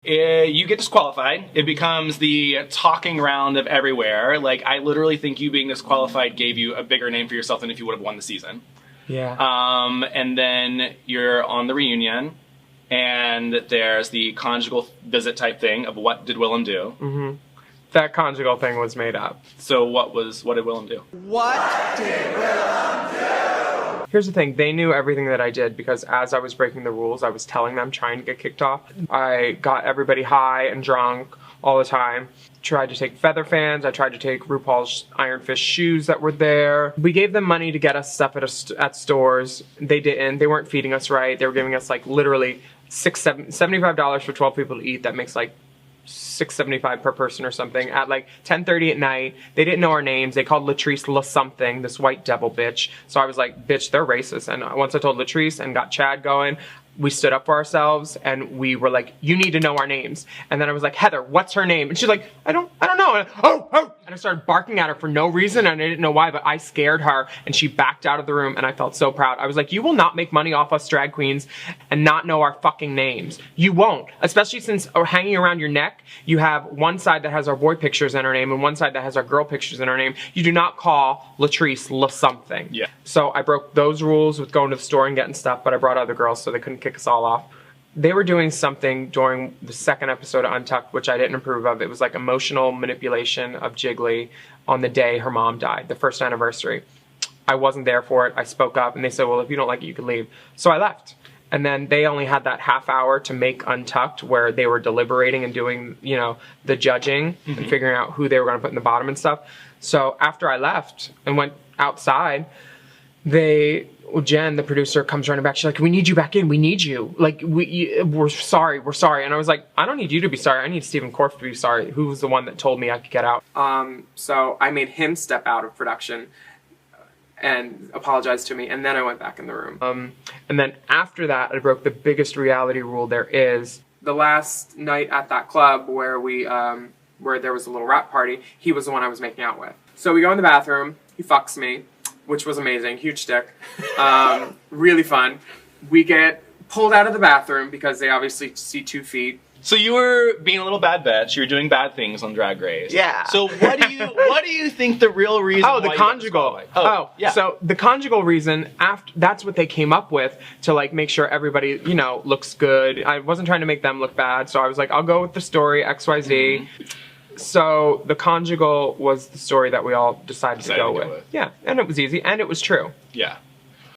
You get disqualified. It becomes the talking round of everywhere. Like, I literally think you being disqualified gave you a bigger name for yourself than if you would have won the season. Yeah. And then you're on the reunion, and there's the conjugal visit type thing of what did Willam do? Mm-hmm. That conjugal thing was made up. So what did Willam do? What did Willam do? Here's the thing, they knew everything that I did because as I was breaking the rules, I was telling them, trying to get kicked off. I got everybody high and drunk all the time. Tried to take feather fans. I tried to take RuPaul's Iron Fist shoes that were there. We gave them money to get us stuff at stores. They didn't. They weren't feeding us right. They were giving us like literally $75 for 12 people to eat. That makes like $6.75 per person or something at like 10:30 at night. They didn't know our names. They called Latrice La something, this white devil bitch. So I was like, bitch, they're racist. And once I told Latrice and got Chad going, we stood up for ourselves and we were like, you need to know our names. And then I was like, Heather, what's her name? And she's like, I don't know. And and I started barking at her for no reason and I didn't know why, but I scared her and she backed out of the room and I felt so proud. I was like, you will not make money off us drag queens and not know our fucking names. You won't, especially since hanging around your neck, you have one side that has our boy pictures in our name and one side that has our girl pictures in our name. You do not call Latrice La something. Yeah. So I broke those rules with going to the store and getting stuff, but I brought other girls so they couldn't kick us all off. They were doing something during the second episode of Untucked, which I didn't approve of. It was like emotional manipulation of Jiggly on the day her mom died, the first anniversary. I wasn't there for it. I spoke up and they said, well, if you don't like it, you can leave. So I left. And then they only had that half hour to make Untucked where they were deliberating and doing, you know, the judging and figuring out who they were going to put in the bottom and stuff. So after I left and went outside, Jen, the producer, comes running back. She's like, we need you back in. We need you. Like, we're sorry. We're sorry. And I was like, I don't need you to be sorry. I need Stephen Korff to be sorry, who was the one that told me I could get out. So I made him step out of production and apologize to me. And then I went back in the room. And then after that, I broke the biggest reality rule there is. The last night at that club where where there was a little rap party, he was the one I was making out with. So we go in the bathroom. He fucks me, which was amazing. Huge dick. Really fun. We get pulled out of the bathroom because they obviously see 2 feet. So you were being a little bad bitch. You were doing bad things on Drag Race. Yeah. So what do you think the real reason? Oh, the conjugal. Yeah. So the conjugal reason, that's what they came up with to like make sure everybody, you know, looks good. I wasn't trying to make them look bad, so I was like, I'll go with the story XYZ. So the conjugal was the story that we all decided to go with. Yeah, and it was easy and it was true. Yeah.